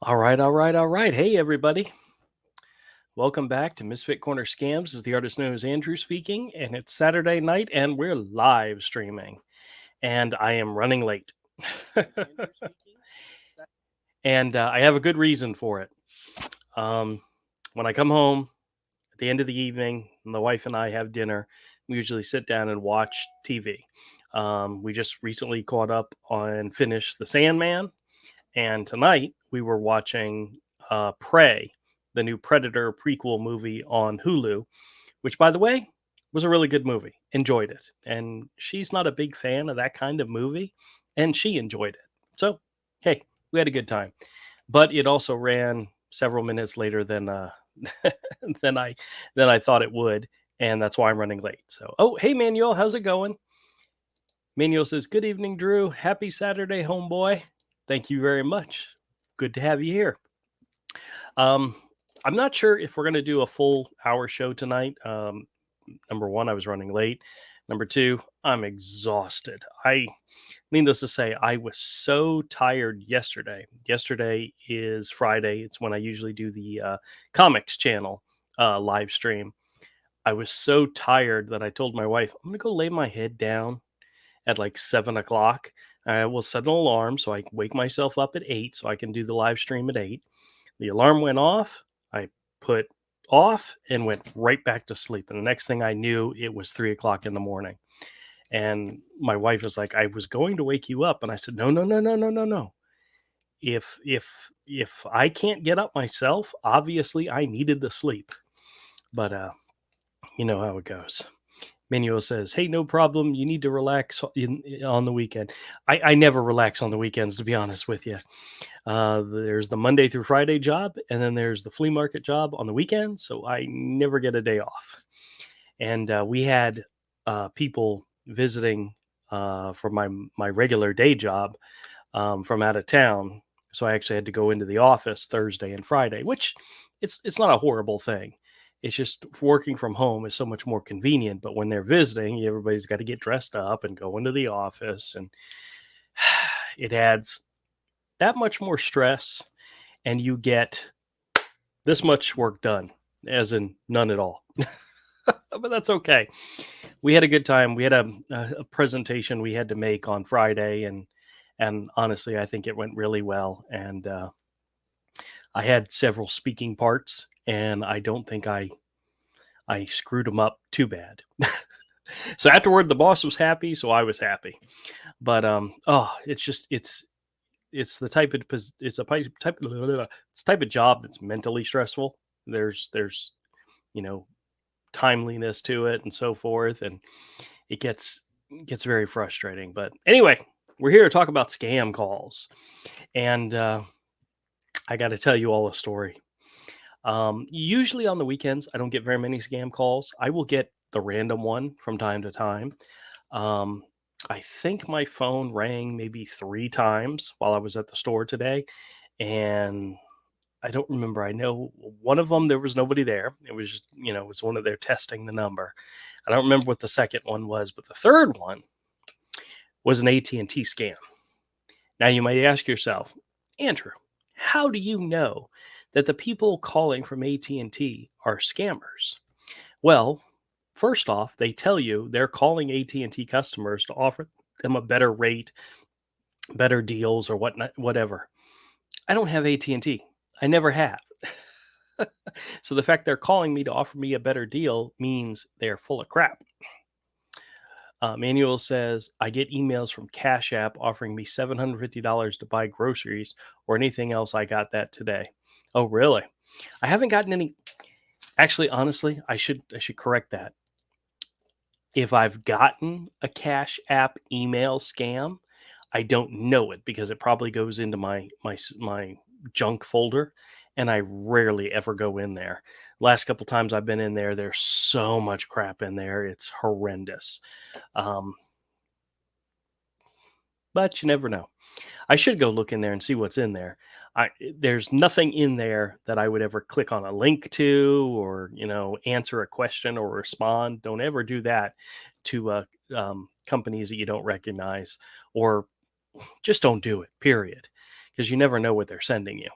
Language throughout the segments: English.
All right, all right, all right. Hey, everybody. Welcome back to Misfit Corner Scams. As the artist known as Andrew speaking, and it's Saturday night, and we're live streaming. And I am running late. and I have a good reason for it. Um, when I come home at the end of the evening, and the wife and I have dinner, we usually sit down and watch TV. We just recently caught up on finished The Sandman, and tonight we were watching Prey, the new Predator prequel movie on Hulu, which, by the way, was a really good movie. Enjoyed it. And she's not a big fan of that kind of movie, and she enjoyed it. So, hey, we had a good time. But it also ran several minutes later than than I than I thought it would, and that's why I'm running late. So, oh, hey Manuel, how's it going? Manuel says, "Good evening, Drew. Happy Saturday, homeboy. Thank you very much. Good to have you here." Um, I'm not sure if we're going to do a full hour show tonight. Number one, I was running late. Number two, I'm exhausted. Needless to say, I was so tired yesterday. Yesterday is Friday. It's when I usually do the comics channel live stream. I was so tired that I told my wife, I'm going to go lay my head down at like 7 o'clock. I will set an alarm so I can wake myself up at 8 so I can do the live stream at 8. The alarm went off. I put off and went right back to sleep. And the next thing I knew, it was 3 o'clock in the morning. And my wife was like, I was going to wake you up. And I said, no, no, no, no, no, no, no. If I can't get up myself, obviously I needed the sleep. But you know how it goes. Manuel says, "Hey, no problem. You need to relax on the weekend." I never relax on the weekends, to be honest with you. There's the Monday through Friday job, and then there's the flea market job on the weekend. So I never get a day off. And we had people visiting for my regular day job from out of town. So I actually had to go into the office Thursday and Friday, which it's not a horrible thing. It's just working from home is so much more convenient. But when they're visiting, everybody's got to get dressed up and go into the office, and it adds that much more stress. And you get this much work done, as in none at all. But that's okay. We had a good time. We had a presentation we had to make on Friday, and honestly, I think it went really well. And I had several speaking parts, and I don't think I screwed them up too bad. So afterward, the boss was happy, so I was happy. But oh, it's the type of it's a it's type of job that's mentally stressful. There's you know timeliness to it and so forth, and it gets very frustrating. But anyway, we're here to talk about scam calls, and I got to tell you all a story. Usually on the weekends, I don't get very many scam calls. I will get the random one from time to time. Um, I think my phone rang maybe 3 times while I was at the store today, and I don't remember. I know one of them there was nobody there. It was just, it was one of their testing the number. I don't remember what the second one was, but the third one was an AT&T scam. Now you might ask yourself, Andrew, how do you know that the people calling from AT&T are scammers? Well, first off, they tell you they're calling AT&T customers to offer them a better rate, better deals, or whatever. I don't have AT&T. I never have. So the fact they're calling me to offer me a better deal means they're full of crap. Manuel says, I get emails from Cash App offering me $750 to buy groceries or anything else. I got that today. Oh, really? I haven't gotten any. Actually, honestly, I should correct that. If I've gotten a Cash App email scam, I don't know it because it probably goes into my junk folder, and I rarely ever go in there. Last couple times I've been in there, there's so much crap in there. It's horrendous. Um, but you never know. I should go look in there and see what's in there. There's nothing in there that I would ever click on a link to, or answer a question or respond. Don't ever do that to companies that you don't recognize, or just don't do it. Period, because you never know what they're sending you.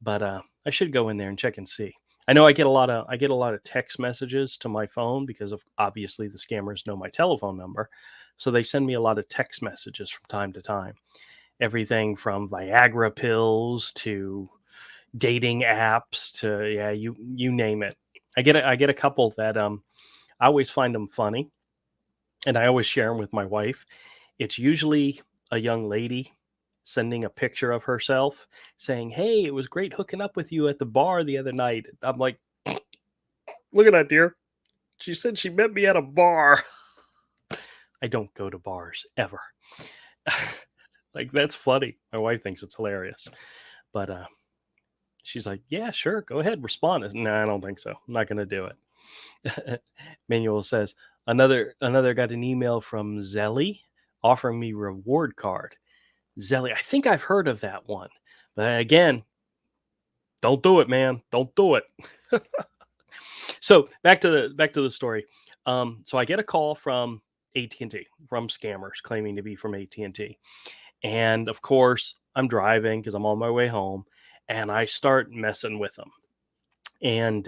But I should go in there and check and see. I know I get a lot of text messages to my phone because of obviously the scammers know my telephone number. So they send me a lot of text messages from time to time. Everything from Viagra pills to dating apps to, yeah, you name it. I get a couple that I always find them funny, and I always share them with my wife. It's usually a young lady sending a picture of herself saying, "Hey, it was great hooking up with you at the bar the other night." I'm like, "Look at that, dear. She said she met me at a bar." I don't go to bars ever. Like, that's funny. My wife thinks it's hilarious. But she's like, "Yeah, sure. Go ahead. Respond." No, I don't think so. I'm not going to do it. Manuel says, another got an email from Zelly offering me reward card. Zelly, I think I've heard of that one. But again, don't do it, man. Don't do it. So back to the story. So I get a call from AT&T, from scammers claiming to be from AT&T. And of course, I'm driving because I'm on my way home, and I start messing with them. And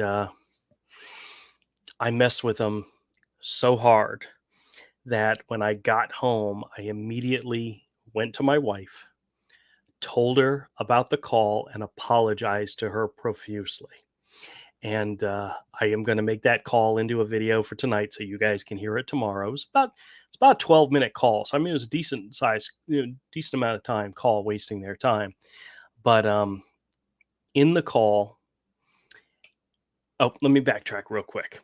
I messed with them so hard that when I got home, I immediately went to my wife, told her about the call, and apologized to her profusely. And I am going to make that call into a video for tonight, so you guys can hear it tomorrow. It's about a 12-minute call, so I mean it was a decent size, decent amount of time call, wasting their time. But in the call, oh, let me backtrack real quick.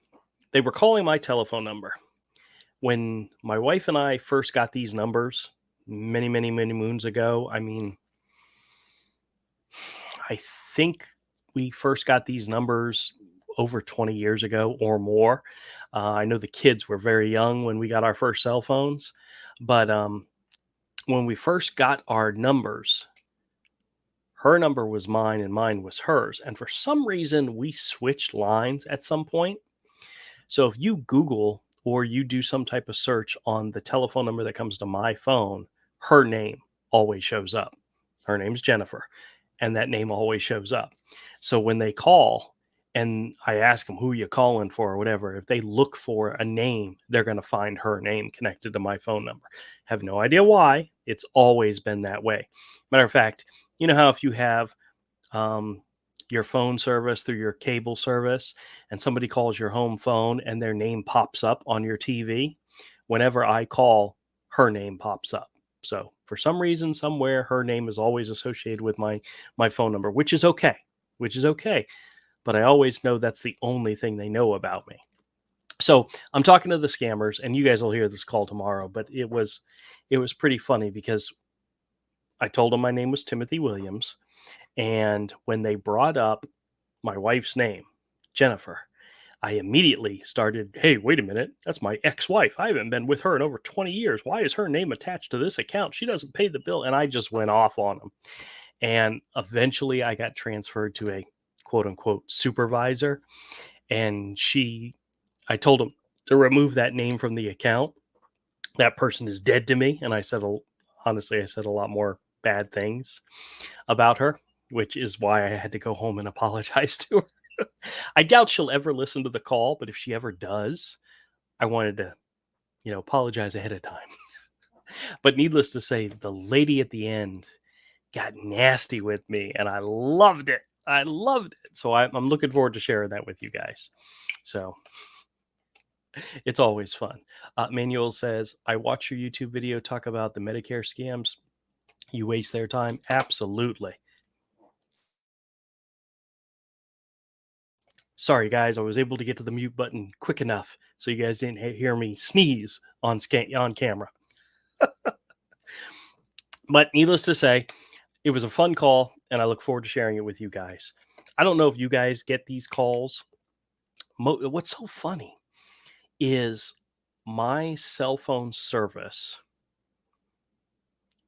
They were calling my telephone number. When my wife and I first got these numbers many, many, many moons ago, I mean, I think we first got these numbers over 20 years ago or more. I know the kids were very young when we got our first cell phones, but when we first got our numbers, her number was mine and mine was hers. And for some reason, we switched lines at some point. So if you Google or you do some type of search on the telephone number that comes to my phone, her name always shows up. Her name's Jennifer, and that name always shows up. So when they call and I ask them who you calling for or whatever, if they look for a name, they're going to find her name connected to my phone number. Have no idea why. It's always been that way. Matter of fact, you know how if you have um, your phone service through your cable service and somebody calls your home phone and their name pops up on your TV, whenever I call, her name pops up. So for some reason, somewhere, her name is always associated with my phone number, which is okay. Which is okay. But I always know that's the only thing they know about me. So I'm talking to the scammers, and you guys will hear this call tomorrow. But it was pretty funny because I told them my name was Timothy Williams, and when they brought up my wife's name, Jennifer, I immediately started, "Hey, wait a minute. That's my ex-wife. I haven't been with her in over 20 years. Why is her name attached to this account? She doesn't pay the bill." And I just went off on them. And eventually I got transferred to a quote unquote supervisor. And I told him to remove that name from the account. That person is dead to me. And honestly, I said a lot more bad things about her, which is why I had to go home and apologize to her. I doubt she'll ever listen to the call, but if she ever does, I wanted to, apologize ahead of time. But needless to say, the lady at the end got nasty with me, and I loved it. I loved it. So I'm looking forward to sharing that with you guys. So it's always fun. Manuel says, "I watch your YouTube video talk about the Medicare scams. You waste their time." Absolutely. Sorry, guys. I was able to get to the mute button quick enough so you guys didn't hear me sneeze on camera. But needless to say, it was a fun call, and I look forward to sharing it with you guys. I don't know if you guys get these calls. What's so funny is my cell phone service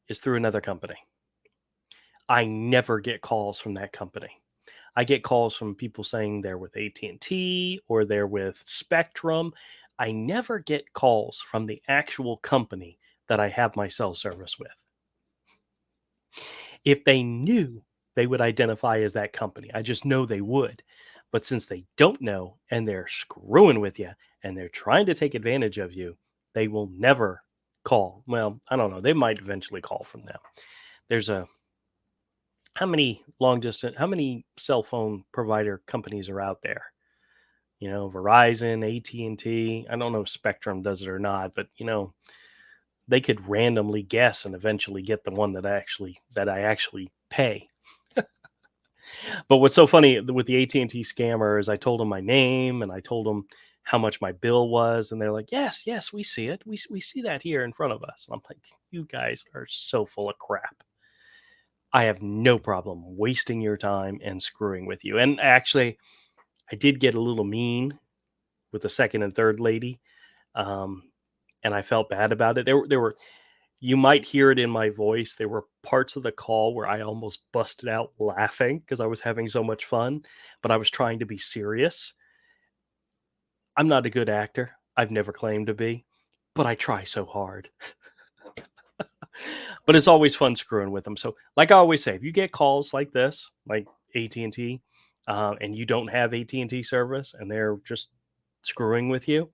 is through another company. I never get calls from that company. I get calls from people saying they're with AT&T or they're with Spectrum. I never get calls from the actual company that I have my cell service with. If they knew they would identify as that company. I just know they would. But since they don't know and they're screwing with you and they're trying to take advantage of you, they will never call. Well, I don't know. They might eventually call from them. There's a how many cell phone provider companies are out there? Verizon, AT&T. I don't know if Spectrum does it or not, but they could randomly guess and eventually get the one that I actually pay. But what's so funny with the AT&T scammer is I told them my name and I told them how much my bill was, and they're like, "Yes, yes, we see it. We see that here in front of us." And I'm like, "You guys are so full of crap. I have no problem wasting your time and screwing with you." And actually, I did get a little mean with the second and third lady, um, and I felt bad about it. There were you might hear it in my voice. There were parts of the call where I almost busted out laughing because I was having so much fun, but I was trying to be serious. I'm not a good actor. I've never claimed to be, but I try so hard. But it's always fun screwing with them. So, like I always say, if you get calls like this, like AT&T, and you don't have AT&T service and they're just screwing with you,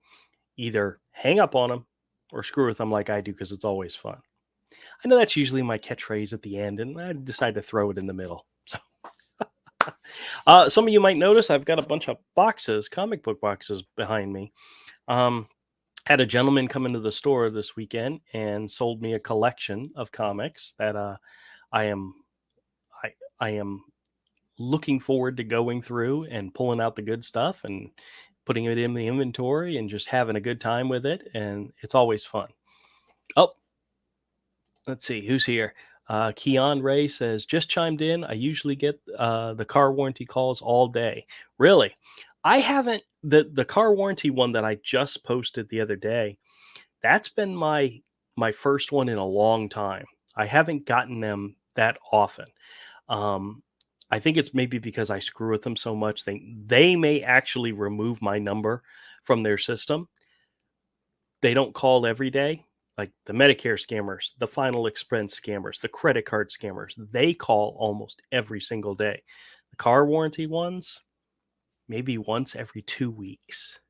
either hang up on them or screw with them like I do because it's always fun. I know that's usually my catchphrase at the end, and I decide to throw it in the middle. So, some of you might notice I've got a bunch of boxes, comic book boxes behind me. Had a gentleman come into the store this weekend and sold me a collection of comics that I am I I am looking forward to going through and pulling out the good stuff and putting it in the inventory and just having a good time with it, and it's always fun. Oh, let's see who's here. Keon Ray says, just chimed in. I usually get the car warranty calls all day. Really? I haven't, the car warranty one that I just posted the other day. That's been my first one in a long time. I haven't gotten them that often. Um, I think it's maybe because I screw with them so much. They may actually remove my number from their system. They don't call every day, like the Medicare scammers, the Final Expense scammers, the credit card scammers. They call almost every single day. The car warranty ones, maybe once every 2 weeks.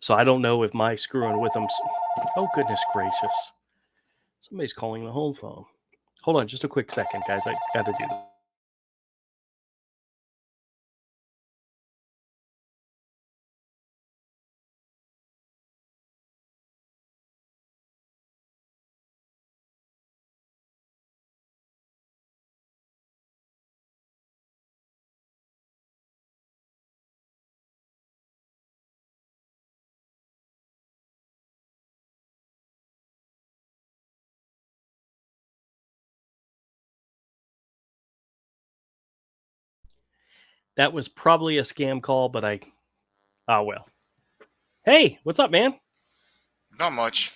So I don't know if my screwing with them. Oh, goodness gracious. Somebody's calling the home phone. Hold on just a quick second, guys. I got to do this. That was probably a scam call, but well. Hey, what's up, man? Not much.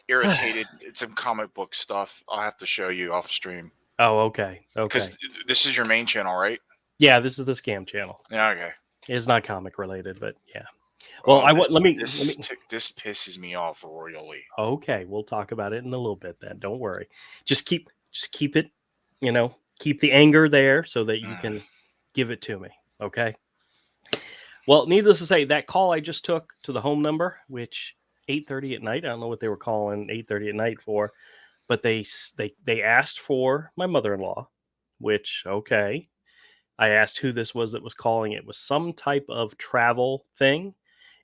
Irritated. It's some comic book stuff. I'll have to show you off stream. Oh, okay. Okay. Because this is your main channel, right? Yeah, this is the scam channel. Yeah, okay. It's not comic related, but yeah. Well, let me. This pisses me off royally. Okay, we'll talk about it in a little bit then. Don't worry. Just keep it, keep the anger there so that you can give it to me. Okay. Well, needless to say, that call I just took to the home number, which 8:30 at night. I don't know what they were calling 8:30 at night for, but they asked for my mother-in-law, which okay. I asked who this was that was calling. It was some type of travel thing.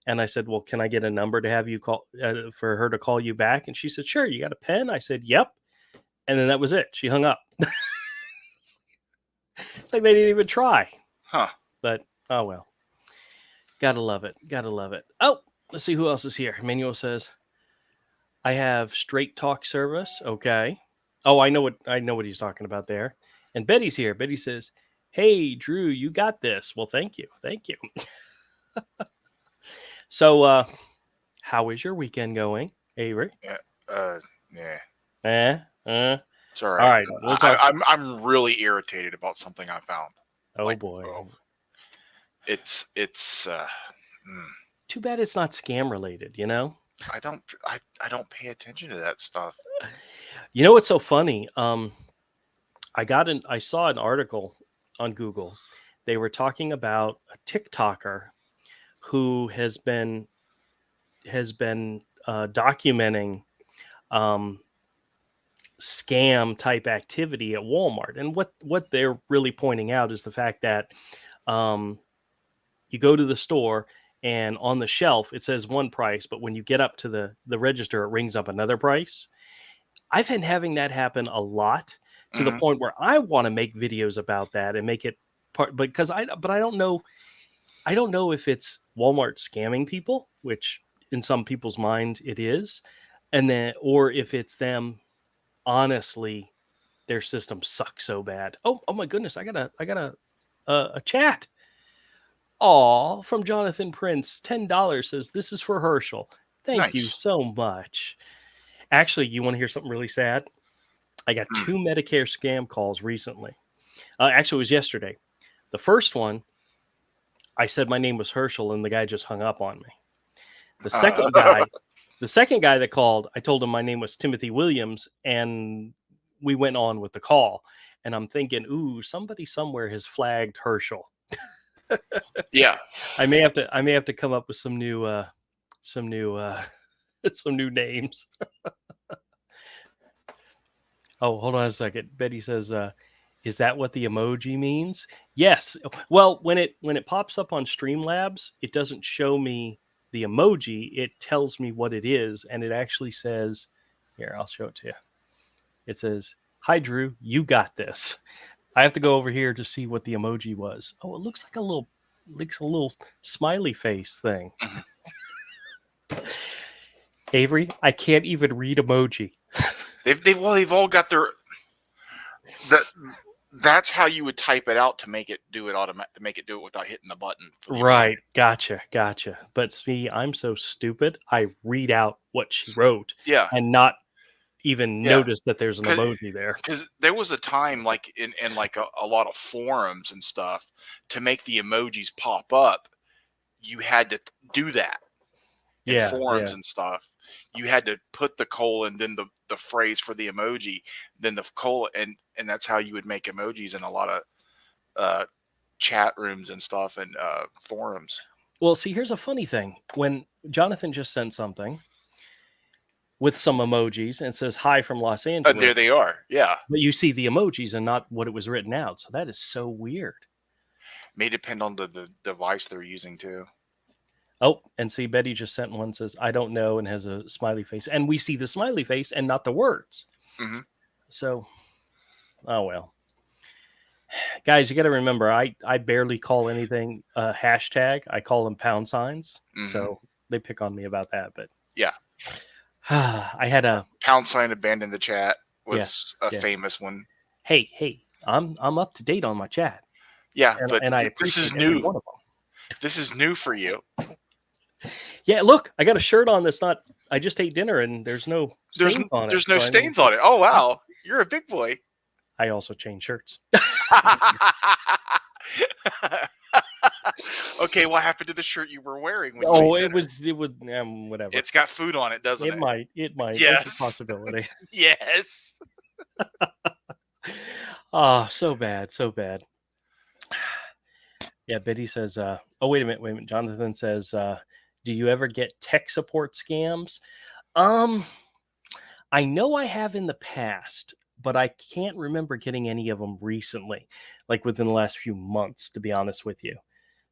And I said, well, can I get a number to have you call for her to call you back? And she said, sure. You got a pen? I said, yep. And then that was it. She hung up. It's like they didn't even try. Huh. But, oh, well. Gotta love it. Gotta love it. Oh, let's see who else is here. Manuel says, I have straight talk service. Okay. Oh, I know what he's talking about there. And Betty's here. Betty says, hey, Drew, you got this. Well, thank you. Thank you. So, how is your weekend going, Avery? Yeah. It's all right. All right. We'll I'm really irritated about something I found. Oh boy. It's Too bad it's not scam related, I don't pay attention to that stuff. You know what's so funny? I I saw an article on Google. They were talking about a TikToker who has been documenting um, scam type activity at Walmart. And what they're really pointing out is the fact that um, you go to the store and on the shelf it says one price, but when you get up to the register, it rings up another price. I've been having that happen a lot to the Hmm. point where I want to make videos about that and make it part, because I don't know. I don't know if it's Walmart scamming people, which in some people's mind it is, and then, or if it's them honestly, their system sucks so bad. Oh my goodness, I got a chat. Aw, from Jonathan Prince, $10 says this is for Herschel. Thank you Nice. so much. Actually, you want to hear something really sad? I got Mm. 2 Medicare scam calls recently. Actually, it was yesterday. The first one, I said my name was Herschel, and the guy just hung up on me. The second Uh, guy, the second guy that called, I told him my name was Timothy Williams, and we went on with the call. And I'm thinking, ooh, somebody somewhere has flagged Herschel. yeah. I may have to come up with some new some new names. Oh, hold on a second. Betty says, is that what the emoji means? Yes. Well, when it pops up on Streamlabs, it doesn't show me the emoji. It tells me what it is, and it actually says, here, I'll show it to you. It says, "Hi Drew, you got this." I have to go over here to see what the emoji was. Oh, it looks like a little smiley face thing. Mhm. Avery, I can't even read emoji. They've all got their that. That's how you would type it out to make it do it to make it do it without hitting the button for the emoji. Right. Gotcha. But see, I'm so stupid. I read out what she wrote Yeah, and not even yeah. notice that there's an emoji there. Because there was a time, like in like a lot of forums and stuff, to make the emojis pop up, you had to do that in Yeah. forums and stuff. You had to put the colon, then the phrase for the emoji, then the colon, and that's how you would make emojis in a lot of uh, chat rooms and stuff and forums. Well, see, here's a funny thing. When Jonathan just sent something with some emojis and says hi from Los And Angeles, there they are. Yeah, but you see the emojis and not what it was written out. So that is so weird. may depend on the device they're using too. Oh, and see, Betty just sent one, says, I don't know, and has a smiley face. And we see the smiley face and not the words. Hmm. So, oh well. Guys, you got to remember, I barely call anything hashtag. I call them pound signs. Hmm. So they pick on me about that. But Yeah, I had a pound sign abandon the chat was yeah, a yeah. famous one. Hey, I'm up to date on my chat, Yeah, but and I this is appreciate every new. one of them. This is new for you. Yeah, look, I got a shirt on that's not. I just ate dinner and there's no There's stains on it. there's no So I mean, stains on it. Oh wow, you're a big boy. I also change shirts. Okay, what happened to the shirt you were wearing when you Oh, ate it dinner? was whatever. It's got food on it, doesn't It it? might. It's a Yes. possibility. Yes. Oh, so bad. Yeah, Betty says, oh, wait a minute. Jonathan says, do you ever get tech support scams? I know I have in the past, but I can't remember getting any of them recently, like within the last few months, to be honest with you.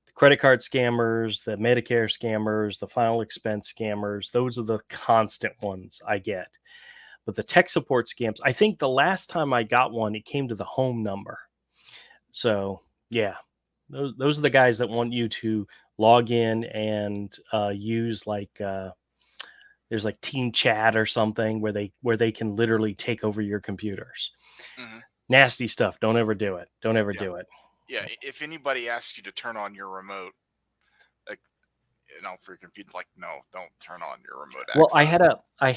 The credit card scammers, the Medicare scammers, the final expense scammers, those are the constant ones I get. But the tech support scams, I think the last time I got one, it came to the home number. So, yeah, those are the guys that want you to log in and use there's like team chat or something where they can literally take over your computers. Hmm. Nasty stuff. Don't ever do it. Don't ever Yeah. do it. Yeah. If anybody asks you to turn on your remote, like for your computer, like no, don't turn on your remote Well, access. I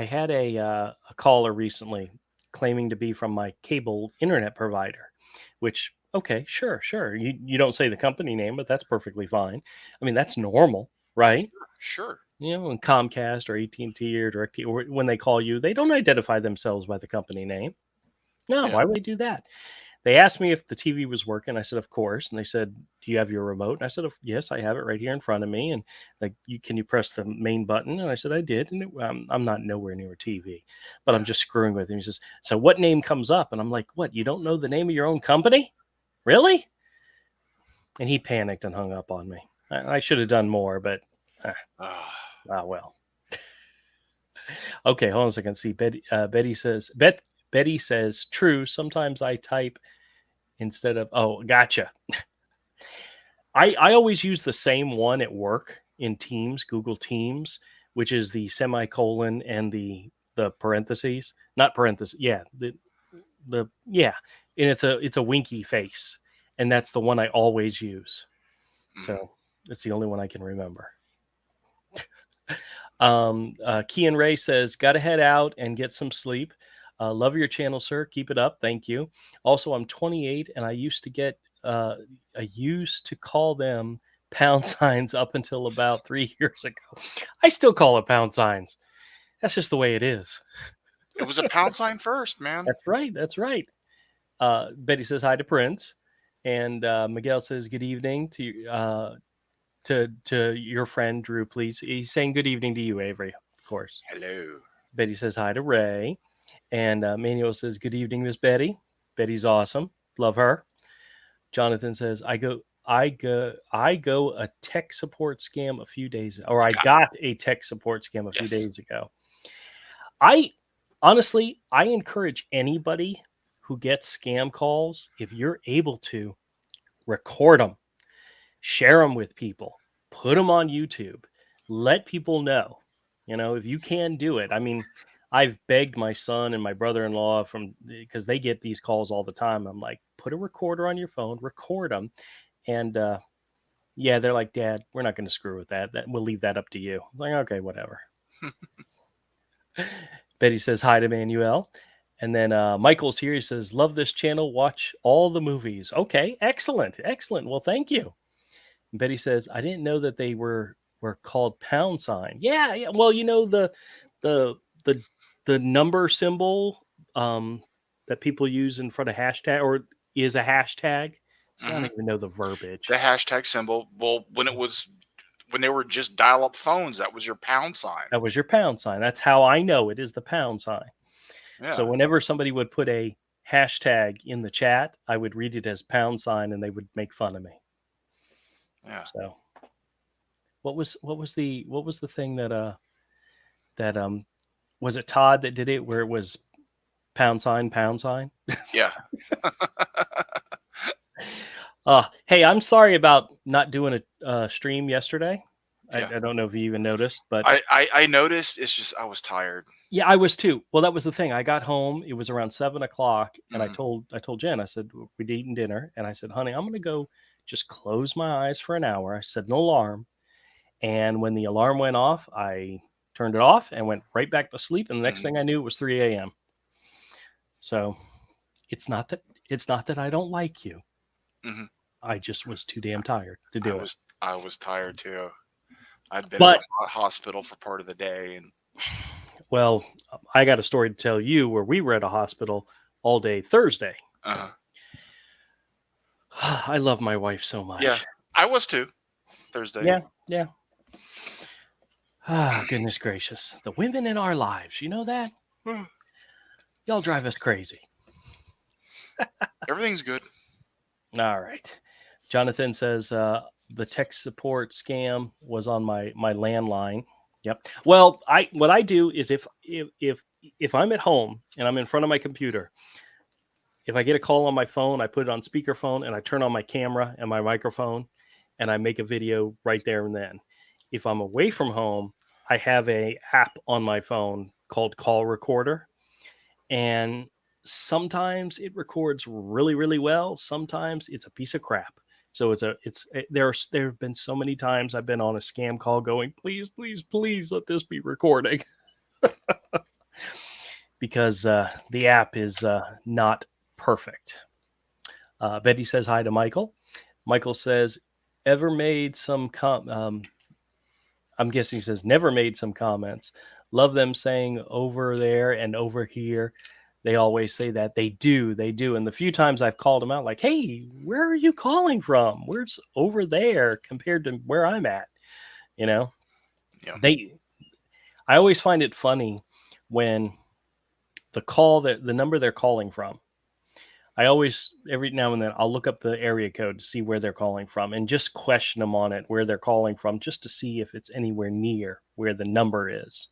had a caller recently claiming to be from my cable internet provider, which okay, sure. You don't say the company name, but that's perfectly fine. I mean, that's normal, right? Sure. You know, when Comcast or AT&T or DirecTV, or when they call you, they don't identify themselves by the company name. No, Yeah. why would they do that? They asked me if the TV was working. I said, of course. And they said, do you have your remote? And I said, yes, I have it right here in front of me. And like, can you press the main button? And I said, I did. And I'm not nowhere near a TV, but I'm Yeah. just screwing with him. He says, so what name comes up? And I'm like, what? You don't know the name of your own company? Really? And he panicked and hung up on me. I should have done more, but well. Okay, hold on a second. See, Betty says, true. Sometimes I type instead of, oh, gotcha. I always use the same one at work in Teams, Google Teams, which is the semicolon and the parentheses, not parentheses. Yeah, yeah, and it's a winky face, and that's the one I always use. So it's the only one I can remember. Kian Ray says, gotta head out and get some sleep. Love your channel, sir. Keep it up. Thank you. Also, I'm 28 and I used to call them pound signs up until about 3 years ago. I still call it pound signs. That's just the way it is. It was a pound sign first, man. That's right. That's right. Betty says hi to Prince. And Miguel says good evening to your friend Drew, please. He's saying good evening to you, Avery, of course. Hello. Betty says hi to Ray. And Manuel says, good evening, Miss Betty. Betty's awesome. Love her. Jonathan says, I go a tech support scam a few days, or I got a tech support scam a few days ago. I honestly encourage anybody who gets scam calls, if you're able to, record them, share them with people, put them on YouTube, let people know. If you can do it. I mean, I've begged my son and my brother-in-law because they get these calls all the time. I'm like, put a recorder on your phone, record them. And yeah, they're like, Dad, we're not going to screw with that. We'll leave that up to you. I'm like, okay, whatever. Betty says hi to Manuel. And then Michael's here. He says, love this channel. Watch all the movies. Okay, excellent. Excellent. Well, thank you. And Betty says, I didn't know that they were called pound sign. Yeah. Well, the number symbol that people use in front of hashtag, or is a hashtag. So I don't even know the verbiage. The hashtag symbol. Well, when they were just dial-up phones, that was your pound sign. That was your pound sign. That's how I know it is the pound sign. Yeah. So whenever somebody would put a hashtag in the chat, I would read it as pound sign, and they would make fun of me. Yeah. So what was the thing that was it Todd that did it where it was pound sign? Yeah. Hey, I'm sorry about not doing a stream yesterday. Yeah. I don't know if you even noticed, but I noticed. It's just I was tired. Yeah, I was too. Well, that was the thing. I got home. It was around 7:00, and I told Jen. I said we'd eaten dinner, and I said, "Honey, I'm going to go just close my eyes for an hour." I set an alarm, and when the alarm went off, I turned it off and went right back to sleep. And the next thing I knew, it was 3 a.m. So it's not that I don't like you. I just was too damn tired to do it. I was tired too. I'd been in the hospital for part of the day, and well, I got a story to tell you where we were at a hospital all day Thursday. I love my wife so much. Yeah, I was too. Thursday. Yeah. Ah, goodness gracious. The women in our lives, you know that? Y'all drive us crazy. Everything's good. All right. Jonathan says the tech support scam was on my landline. Yep. Well, what I do is if I'm at home and I'm in front of my computer, if I get a call on my phone, I put it on speakerphone and I turn on my camera and my microphone and I make a video right there and then. If I'm away from home, I have a app on my phone called Call Recorder, and sometimes it records really, really well. Sometimes it's a piece of crap. So there have been so many times I've been on a scam call going, please, please, please let this be recording. Because the app is not perfect. Betty says hi to Michael. Michael says, ever made some I'm guessing he says never made some comments. Love them saying over there and over here. They always say that. They do. They do. And the few times I've called them out, like, hey, where are you calling from? Where's over there compared to where I'm at? You know, Yeah. I always find it funny when the number they're calling from, I always, every now and then, I'll look up the area code to see where they're calling from and just question them on it, where they're calling from, just to see if it's anywhere near where the number is.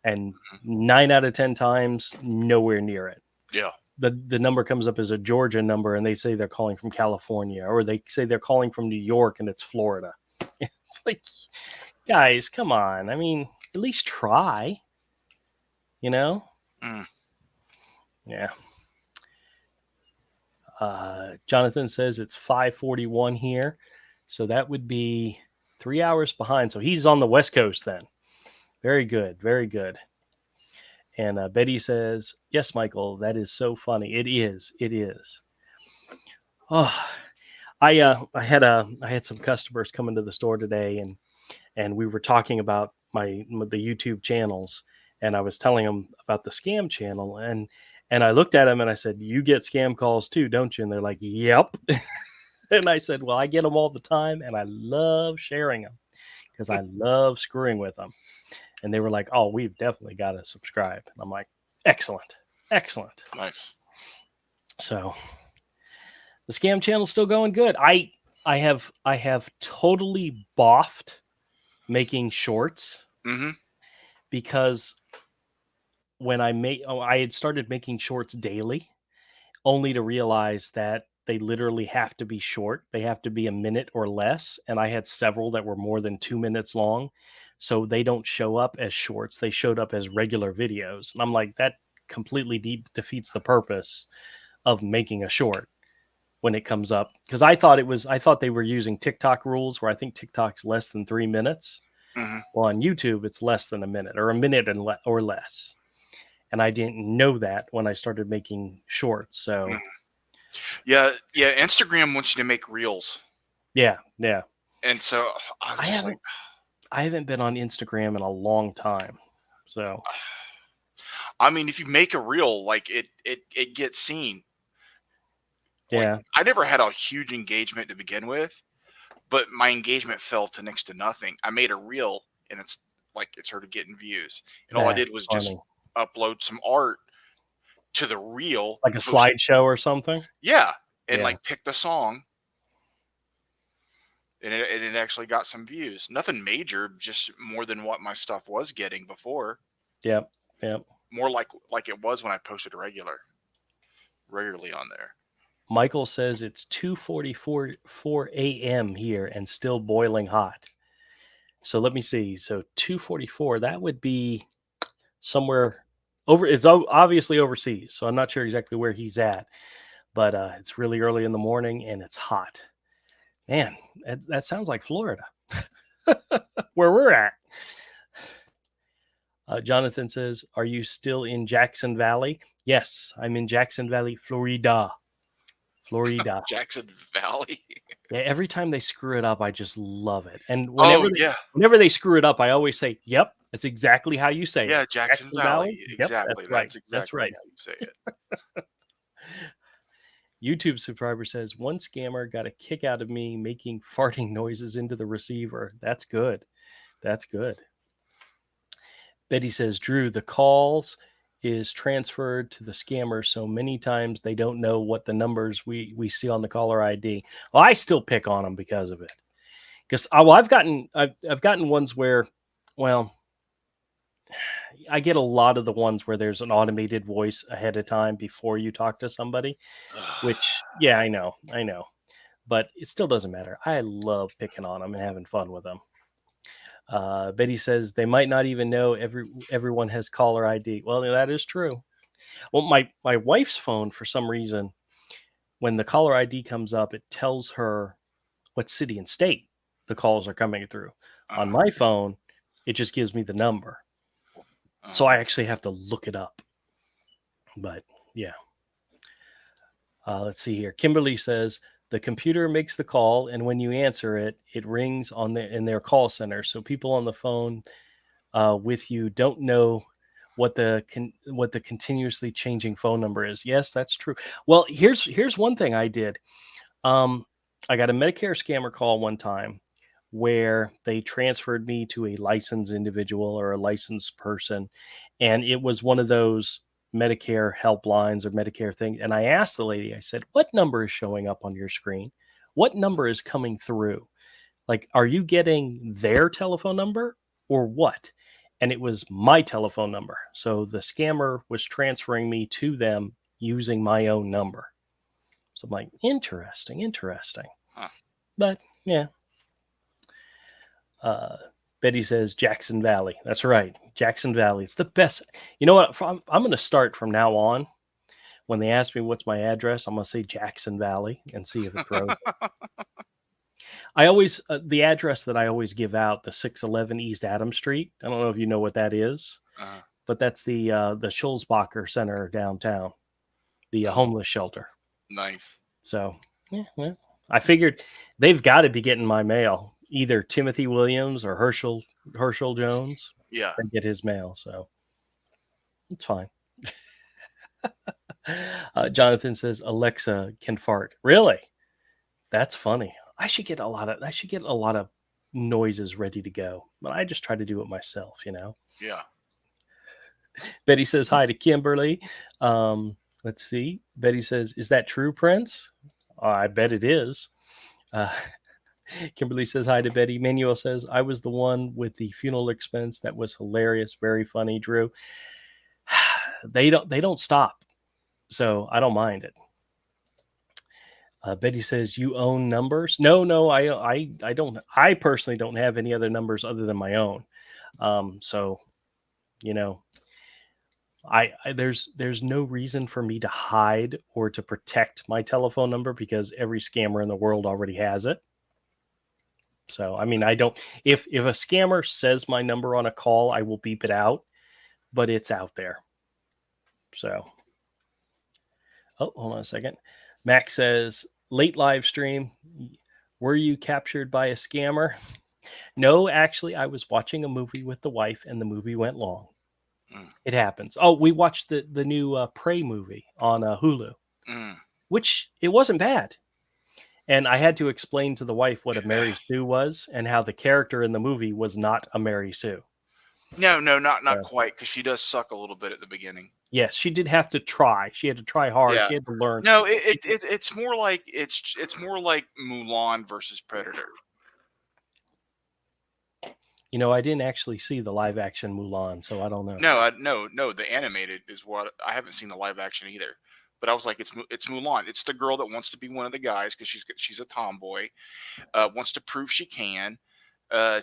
And 9 out of 10 times, nowhere near it. Yeah. The number comes up as a Georgia number, and they say they're calling from California, or they say they're calling from New York, and it's Florida. It's like, guys, come on. I mean, at least try. You know? Mm. Yeah. Jonathan says it's 5:41 here, so that would be 3 hours behind. So he's on the West Coast then. Very good, very good. And Betty says, "Yes, Michael, that is so funny. It is. It is." Oh, I had some customers come into the store today, and we were talking about the YouTube channels, and I was telling them about the scam channel, and I looked at them and I said, "You get scam calls too, don't you?" And they're like, "Yep." And I said, "Well, I get them all the time, and I love sharing them because I love screwing with them." And they were like, "Oh, we've definitely got to subscribe." And I'm like, "Excellent, excellent." Nice. So the scam channel's still going good. I have totally boffed making shorts Mm-hmm. because I had started making shorts daily, only to realize that they literally have to be short. They have to be a minute or less. And I had several that were more than 2 minutes long. So they don't show up as shorts. They showed up as regular videos. And I'm like, that completely defeats the purpose of making a short when it comes up. Because I thought they were using TikTok rules where I think TikTok's less than 3 minutes. Mm-hmm. Well, on YouTube, it's less than a minute or a minute or less. And I didn't know that when I started making shorts. So Yeah. Instagram wants you to make reels, yeah, and so I was I just like, haven't I haven't been on Instagram in a long time. So I mean, if you make a reel, like it gets seen. Like, yeah, I never had a huge engagement to begin with, but my engagement fell to next to nothing. I made a reel, and it started getting views, and all I did that's was just funny. upload some art to the reel, Like a post, slideshow or something. yeah, and Yeah, like pick the song, and it actually got some views. Nothing major, just more than what my stuff was getting before. yep, yep. More like it was when I posted regularly on there. Michael says it's 2:44 a.m. here and still boiling hot. So let me see. So 2:44, that would be somewhere over. It's obviously overseas, so I'm not sure exactly where he's at, but it's really early in the morning and it's hot. Man, that sounds like Florida, where we're at. Jonathan says, "Are you still in Jackson Valley?" Yes, I'm in Jackson Valley, Florida. Florida. Jackson Valley. Yeah, every time they screw it up, I just love it. And Oh yeah, whenever they screw it up, I always say, "Yep, that's exactly how you say it." yeah, Jackson Jackson Valley. Valley. Yep, Exactly. that's right. That's That's exactly right. how you say it. YouTube subscriber says one scammer got a kick out of me making farting noises into the receiver. That's good. That's good. Betty says, Drew, the calls is transferred to the scammer, so many times they don't know what the numbers we see on the caller ID. Well, I still pick on them because of it. Because I've gotten ones where, well, I get a lot of the ones where there's an automated voice ahead of time before you talk to somebody. Which, yeah, I know, but it still doesn't matter. I love picking on them and having fun with them. Betty says they might not even know everyone has caller ID. Well, that is true. Well, my wife's phone, for some reason, when the caller ID comes up, it tells her what city and state the calls are coming through. On uh, my phone, it just gives me the number, so I actually have to look it up. But yeah, let's see here. Kimberly says the computer makes the call, and when you answer it, it rings in their call center. So people on the phone with you don't know what the continuously changing phone number is. Yes, that's true. Well, here's one thing I did. Um, I got a Medicare scammer call one time where they transferred me to a licensed individual or a licensed person, and it was one of those Medicare helplines or Medicare thing. And I asked the lady, I said, "What number is showing up on your screen? What number is coming through? Like, are you getting their telephone number or what?" And it was my telephone number. So the scammer was transferring me to them using my own number. So I'm like, interesting, interesting. Huh. But yeah. Uh, Betty says Jackson Valley. That's right. Jackson Valley. It's the best. You know what? I'm going to start from now on. When they ask me what's my address, I'm going to say Jackson Valley and see if it throws. I always, the address that I always give out, the 611 East Adams Street. I don't know if you know what that is, Uh, but that's the Schulzbacher Center downtown, the homeless shelter. nice. So, yeah, well, I figured they've got to be getting my mail, either Timothy Williams or Herschel Jones. Yeah. They get his mail, so it's fine. Jonathan says Alexa can fart. Really? That's funny. I should get a lot of noises ready to go, but I just try to do it myself, you know. Yeah. Betty says hi to Kimberly. Let's see. Betty says, "Is that true, Prince?" I bet it is. Kimberly says hi to Betty. Manuel says, "I was the one with the funeral expense. That was hilarious, very funny, Drew." They don't stop, so I don't mind it. Betty says, "You own numbers?" No, I don't. I personally don't have any other numbers other than my own. So, you know, there's no reason for me to hide or to protect my telephone number because every scammer in the world already has it. So, I mean, I don't. If a scammer says my number on a call, I will beep it out, but it's out there. So, oh, hold on a second. Max says, "Late live stream. Were you captured by a scammer?" No, actually, I was watching a movie with the wife, and the movie went long. Mm. It happens. Oh, we watched the new Prey movie on Hulu, which it wasn't bad. And I had to explain to the wife what a Mary Sue was and how the character in the movie was not a Mary Sue. No, not quite, because she does suck a little bit at the beginning. Yes, she did have to try. She had to try hard. Yeah. She had to learn. No, it's more like it's more like Mulan versus Predator. You know, I didn't actually see the live action Mulan, so I don't know. No. The animated is what I haven't seen the live action either. But I was like, it's Mulan. It's the girl that wants to be one of the guys because she's a tomboy, wants to prove she can.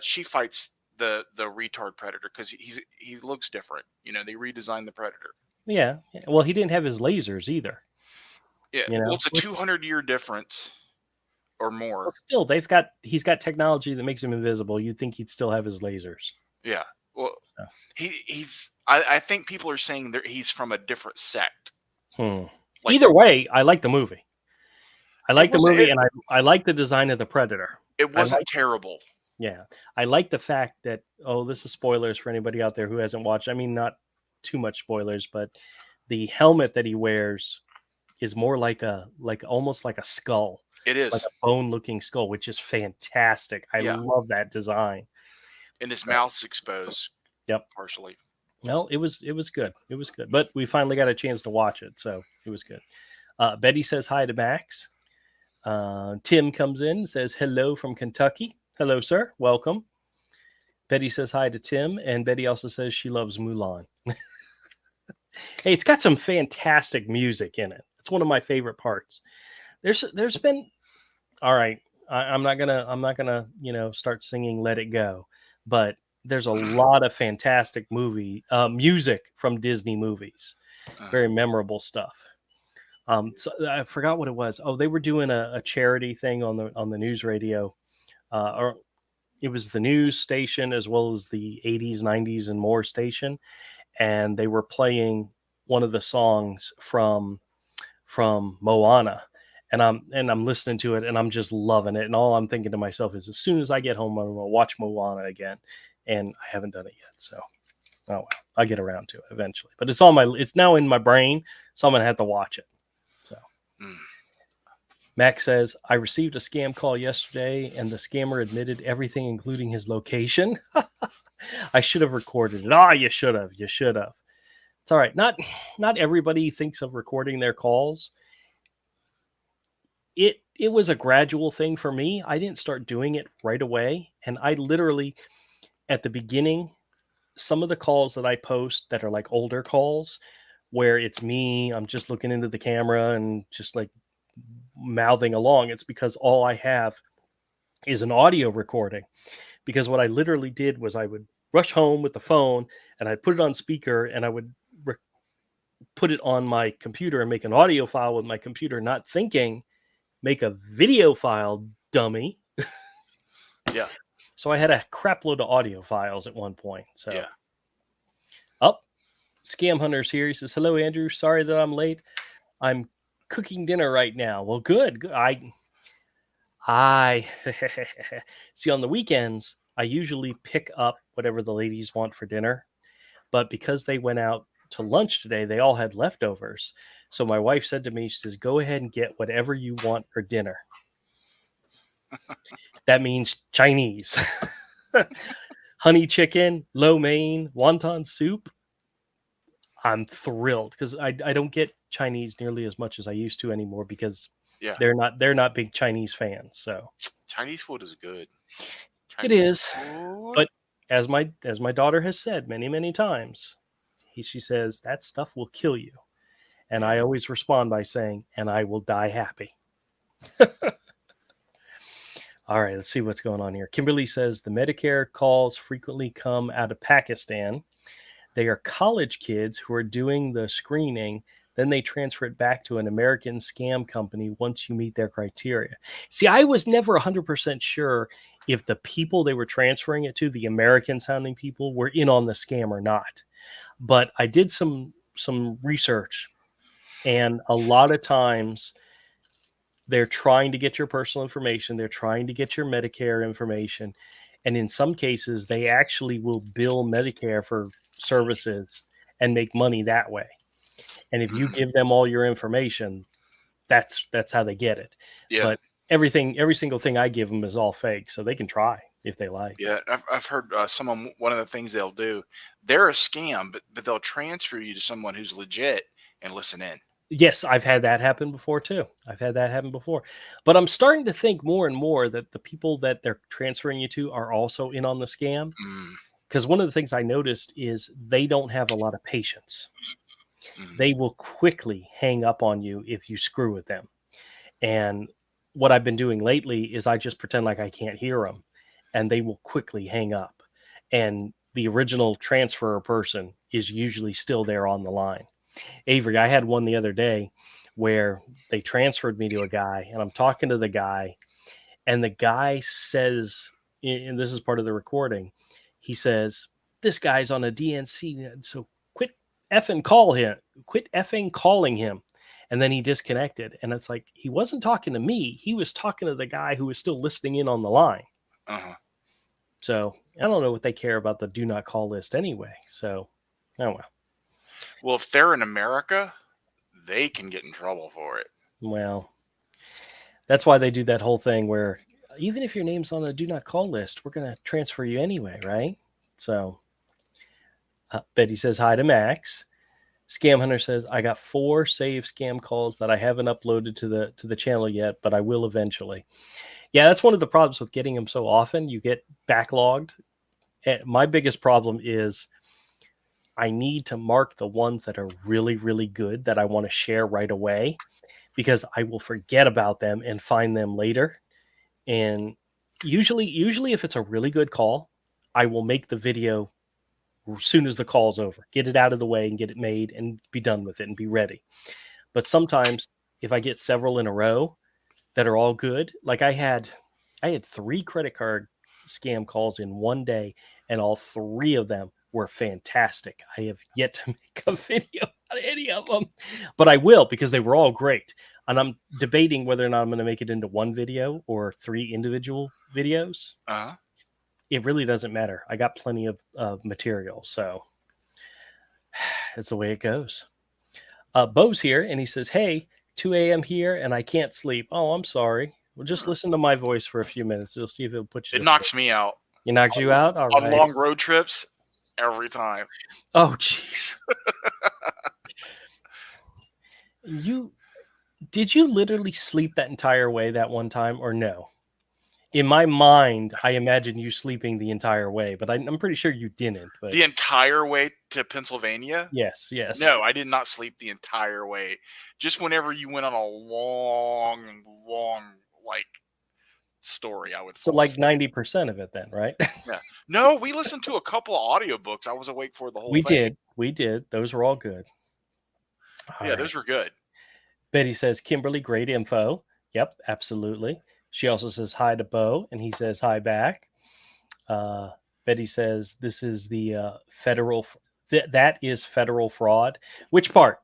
She fights the retard Predator because he looks different. You know, they redesigned the Predator. Yeah. Well, he didn't have his lasers either. Yeah. You know? Well, it's a 200-year difference or more. Well, still, he's got technology that makes him invisible. You'd think he'd still have his lasers. Yeah. Well, I think people are saying that he's from a different sect. Like, either way, I like the movie. I like the movie, and I like the design of the Predator. It wasn't terrible. Yeah. I like the fact that, this is spoilers for anybody out there who hasn't watched. I mean, not too much spoilers, but the helmet that he wears is more almost like a skull. It is like a bone-looking skull, which is fantastic. I love that design. And his mouth's exposed. Yep, partially. No, it was good. It was good, but we finally got a chance to watch it, so it was good. Betty says hi to Max. Tim comes in and says hello from Kentucky. Hello, sir. Welcome. Betty says hi to Tim, and Betty also says she loves Mulan. Hey, it's got some fantastic music in it. It's one of my favorite parts. There's been, all right. I'm not gonna start singing "Let It Go," but there's a lot of fantastic music from Disney movies. Very memorable stuff. So I forgot what it was. Oh, they were doing a charity thing on the news radio, or it was the news station as well as the 80s, 90s, and more station, and they were playing one of the songs from Moana. And I'm listening to it and I'm just loving it. And all I'm thinking to myself is, as soon as I get home, I'm going to watch Moana again. And I haven't done it yet. So Oh well, I'll get around to it eventually. But it's now in my brain, so I'm gonna have to watch it. So Max says, I received a scam call yesterday and the scammer admitted everything, including his location. I should have recorded it. Ah, you should have. You should have. It's all right. Not everybody thinks of recording their calls. It was a gradual thing for me. I didn't start doing it right away. And I literally, at the beginning, some of the calls that I post that are like older calls where it's me, I'm just looking into the camera and just like mouthing along. It's because all I have is an audio recording. Because what I literally did was I would rush home with the phone and I'd put it on speaker and I would put it on my computer and make an audio file with my computer, not thinking make a video file, dummy. Yeah. So I had a crap load of audio files at one point. So Yeah. up. Scam Hunter's here. He says, hello, Andrew. Sorry that I'm late. I'm cooking dinner right now. Well, good. I see on the weekends, I usually pick up whatever the ladies want for dinner. But because they went out to lunch today, they all had leftovers. So my wife said to me, she says, go ahead and get whatever you want for dinner. That means Chinese. Honey chicken, lo mein, wonton soup. I'm thrilled because I don't get Chinese nearly as much as I used to anymore because they're not big Chinese fans. So Chinese food is good. It is, but as my daughter has said many times, she says that stuff will kill you, and I always respond by saying, "And I will die happy." All right, let's see what's going on here. Kimberly says the Medicare calls frequently come out of Pakistan. They are college kids who are doing the screening. Then they transfer it back to an American scam company once you meet their criteria. See, I was never 100% sure if the people they were transferring it to, the American sounding people, were in on the scam or not. But I did some research, and a lot of times they're trying to get your personal information. They're trying to get your Medicare information. And in some cases, they actually will bill Medicare for services and make money that way. And if you give them all your information, that's how they get it. Yeah. But every single thing I give them is all fake, so they can try if they like. Yeah, I've heard one of the things they'll do, they're a scam, but they'll transfer you to someone who's legit and listen in. Yes, I've had that happen before too. But I'm starting to think more and more that the people that they're transferring you to are also in on the scam. Because one of the things I noticed is they don't have a lot of patience. They will quickly hang up on you if you screw with them. And what I've been doing lately is I just pretend like I can't hear them, and they will quickly hang up. And the original transfer person is usually still there on the line. Avery, I had one the other day where they transferred me to a guy, and I'm talking to the guy, and the guy says, and this is part of the recording, he says, this guy's on a DNC, so quit effing calling him. And then he disconnected. And it's like, he wasn't talking to me. He was talking to the guy who was still listening in on the line. So I don't know what they care about the do not call list anyway. So, oh well. Well, if they're in America, they can get in trouble for it. Well, that's why they do that whole thing where even if your name's on a do not call list, we're going to transfer you anyway, right? So Betty says hi to Max. Scam Hunter says, I got 4 saved scam calls that I haven't uploaded to the channel yet, but I will eventually. Yeah, that's one of the problems with getting them so often. You get backlogged. And my biggest problem is I need to mark the ones that are really, really good that I want to share right away, because I will forget about them and find them later. And usually if it's a really good call, I will make the video as soon as the call's over, get it out of the way and get it made and be done with it and be ready. But sometimes if I get several in a row that are all good, like I had 3 credit card scam calls in one day, and all 3 of them were fantastic. I have yet to make a video on any of them, but I will, because they were all great. And I'm debating whether or not I'm going to make it into one video or 3 individual videos. It really doesn't matter. I got plenty of material. So That's the way it goes. Bo's here, and he says, "Hey, 2 a.m. here, and I can't sleep." Oh, I'm sorry. Well, just Hmm. listen to my voice for a few minutes. You'll see if it'll put you It to sleep. knocks me out It knocks on, you out? All on right. long road trips every time. Oh, jeez. You did you literally sleep that entire way that one time, or no? In my mind, I imagine you sleeping the entire way, but I'm pretty sure you didn't. But The entire way to Pennsylvania? yes, yes. No, I did not sleep the entire way. Just whenever you went on a long, long, like, story, I would So fall like asleep. 90% of it then, right? Yeah. No, we listened to a couple of audiobooks. I was awake for the whole We thing. did. We did. Those were all good. All Yeah, right. those were good. Betty says, Kimberly, great info. Yep, absolutely. She also says hi to Bo, and he says hi back. Uh, Betty says, this is the federal, that is federal fraud. Which part?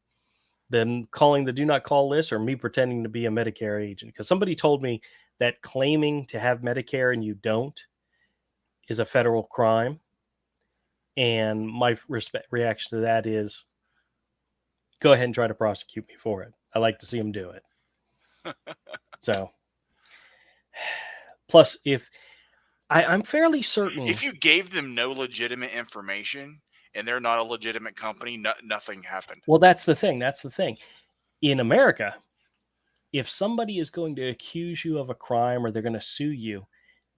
Them calling the do not call list or me pretending to be a Medicare agent? Because somebody told me that claiming to have Medicare and you don't is a federal crime. And my reaction to that is go ahead and try to prosecute me for it. I like to see them do it. So, plus, if I'm fairly certain, If you gave them no legitimate information and they're not a legitimate company, nothing happened. well, that's the thing. That's the thing. In America, if somebody is going to accuse you of a crime or they're going to sue you,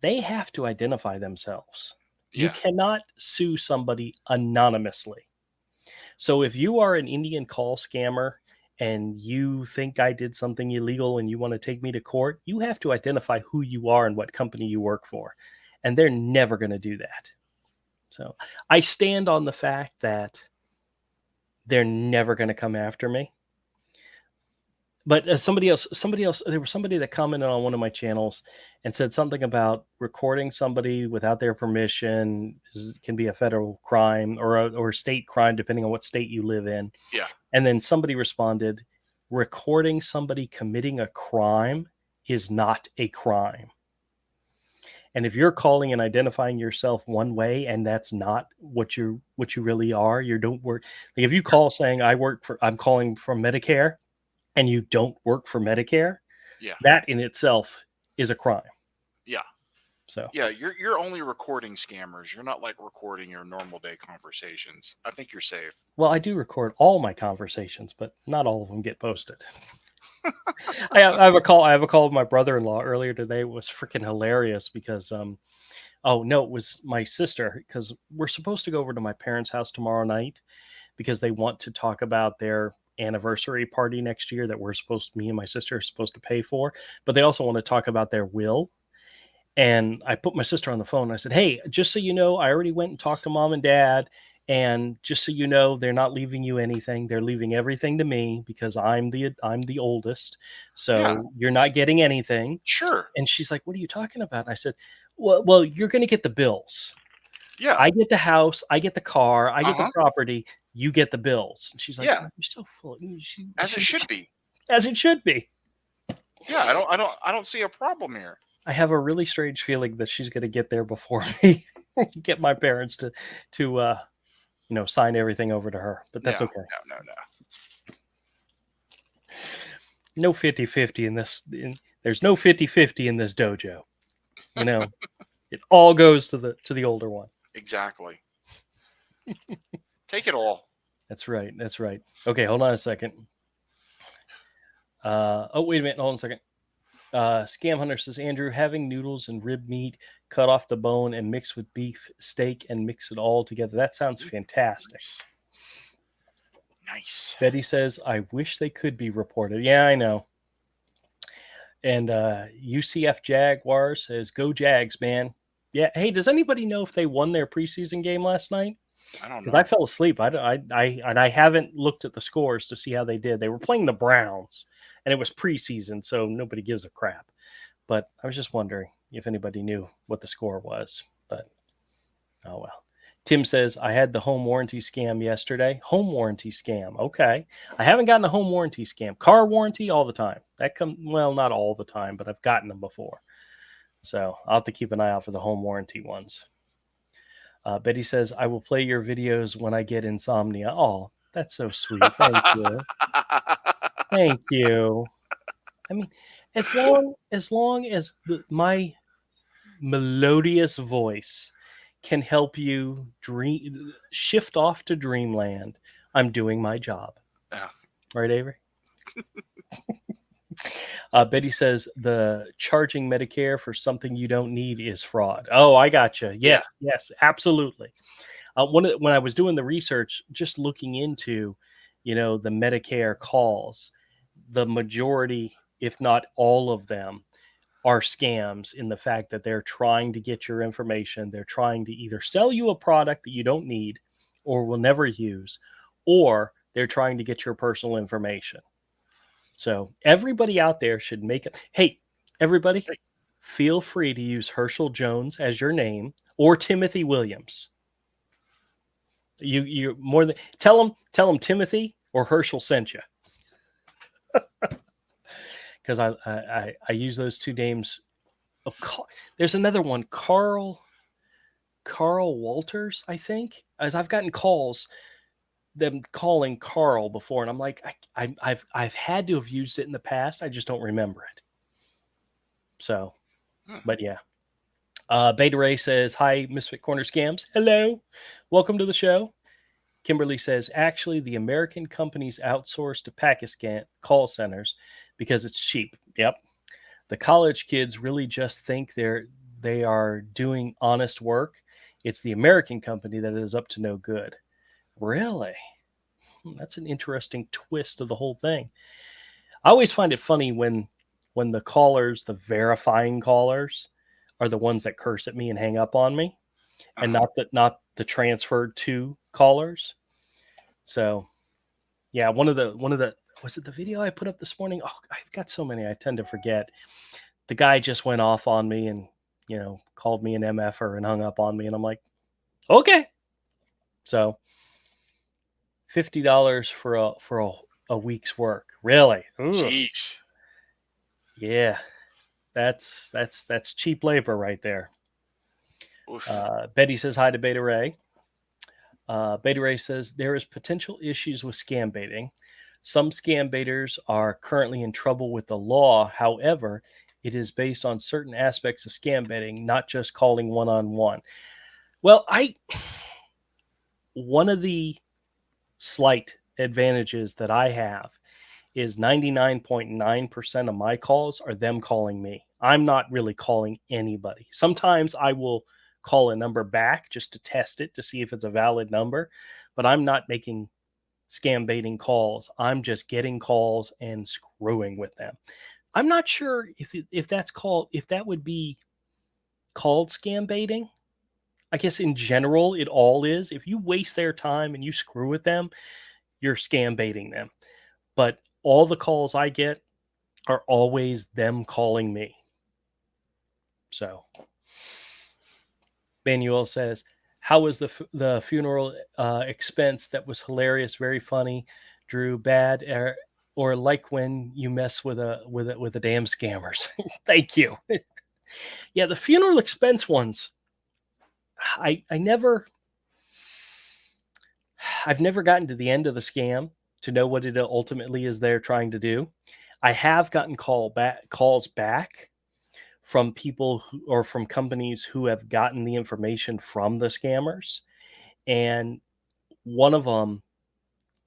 they have to identify themselves. You Yeah. cannot sue somebody anonymously. So if you are an Indian call scammer and you think I did something illegal and you want to take me to court, you have to identify who you are and what company you work for. And they're never going to do that. So I stand on the fact that they're never going to come after me. But somebody else, there was somebody that commented on one of my channels and said something about recording somebody without their permission can be a federal crime or a state crime, depending on what state you live in. Yeah. And then somebody responded, recording somebody committing a crime is not a crime. And if you're calling and identifying yourself one way and that's not what you really are, you don't work. Like if you call saying I'm calling from Medicare and you don't work for Medicare, Yeah. that in itself is a crime. Yeah. So, Yeah, you're only recording scammers. You're not like recording your normal day conversations. I think you're safe. well, I do record all my conversations, but not all of them get posted. I have a call. I have a call with my brother-in-law earlier today. It was freaking hilarious because, oh no, it was my sister because we're supposed to go over to my parents' house tomorrow night because they want to talk about their anniversary party next year that me and my sister are supposed to pay for, but they also want to talk about their will. And I put my sister on the phone. And I said, "Hey, just so you know, I already went and talked to mom and dad. And just so you know, they're not leaving you anything. They're leaving everything to me because I'm the oldest. Yeah, So you're not getting anything." sure. And she's like, "What are you talking about?" And I said, "Well, you're going to get the bills. Yeah. I get the house, I get the car, I get the Uh-huh. property. You get the bills." And she's like, Yeah. "Oh, you're so full." As it should be. As it should be. Yeah, I don't see a problem here. I have a really strange feeling that she's going to get there before me, get my parents to sign everything over to her, but that's No, okay. no. No 50-50 in this. There's no 50-50 in this dojo. It all goes to the older one. Exactly. Take it all. That's right. That's right. Okay, hold on a second. Oh, wait a minute. Hold on a second. Scam Hunter says, Andrew, having noodles and rib meat cut off the bone and mix with beef steak and mix it all together. That sounds fantastic. Nice. Betty says, I wish they could be reported. Yeah, I know. And UCF Jaguar says, go Jags, man. Yeah. Hey, does anybody know if they won their preseason game last night? I don't Because know. I fell asleep. I haven't looked at the scores to see how they did. They were playing the Browns, and it was preseason, so nobody gives a crap. But I was just wondering if anybody knew what the score was. But oh well. Tim says, I had the home warranty scam yesterday. Home warranty scam. Okay. I haven't gotten a home warranty scam. Car warranty all the time. Well, not all the time, but I've gotten them before. So I'll have to keep an eye out for the home warranty ones. Betty says, I will play your videos when I get insomnia. Oh, that's so sweet. Thank you. Thank you. I mean, as long as my melodious voice can help you shift off to dreamland, I'm doing my job. Yeah. Right, Avery? Betty says the charging Medicare for something you don't need is fraud. Oh, I gotcha. Yeah. Yes, absolutely. When I was doing the research, just looking into, the Medicare calls, the majority, if not all of them, are scams in the fact that they're trying to get your information. They're trying to either sell you a product that you don't need or will never use, or they're trying to get your personal information. So everybody out there should make it. Hey, everybody, Hey. feel free to use Herschel Jones as your name or Timothy Williams. You more than tell them Timothy or Herschel sent you, because I use those two names. Oh, there's another one, Carl Walters, I think. As I've gotten calls, them calling Carl before, and I'm like, I've had to have used it in the past. I just don't remember it. So, but yeah. Beta Ray says, hi, Misfit Corner Scams. Hello. Welcome to the show. Kimberly says, actually, the American companies outsource to Pakistan call centers because it's cheap. Yep. The college kids really just think they are doing honest work. It's the American company that is up to no good. Really? That's an interesting twist of the whole thing. I always find it funny when the callers, the verifying callers, are the ones that curse at me and hang up on me, and not the transferred to callers. So, yeah, one of the was it the video I put up this morning? Oh, I've got so many I tend to forget. The guy just went off on me and called me an MFer and hung up on me, and I'm like, okay. So $50 for a week's work, really? Ooh. Jeez. Yeah, that's cheap labor right there. Betty says hi to Beta Ray. Beta Ray says there is potential issues with scam baiting. Some scam baiters are currently in trouble with the law. However, it is based on certain aspects of scam baiting, not just calling one-on-one. Well, one of the slight advantages that I have is 99.9% of my calls are them calling me. I'm not really calling anybody. Sometimes I will call a number back just to test it to see if it's a valid number, but I'm not making scam baiting calls. I'm just getting calls and screwing with them. I'm not sure if that would be called scam baiting. I guess in general it all is. If you waste their time and you screw with them, you're scam baiting them. But all the calls I get are always them calling me. So Manuel says, how was the funeral expense? That was hilarious, very funny. Drew, bad or like when you mess with a damn scammers. Thank you. Yeah, the funeral expense ones. I've never gotten to the end of the scam to know what it ultimately is they're trying to do. I have gotten calls back from people or from companies who have gotten the information from the scammers. And one of them,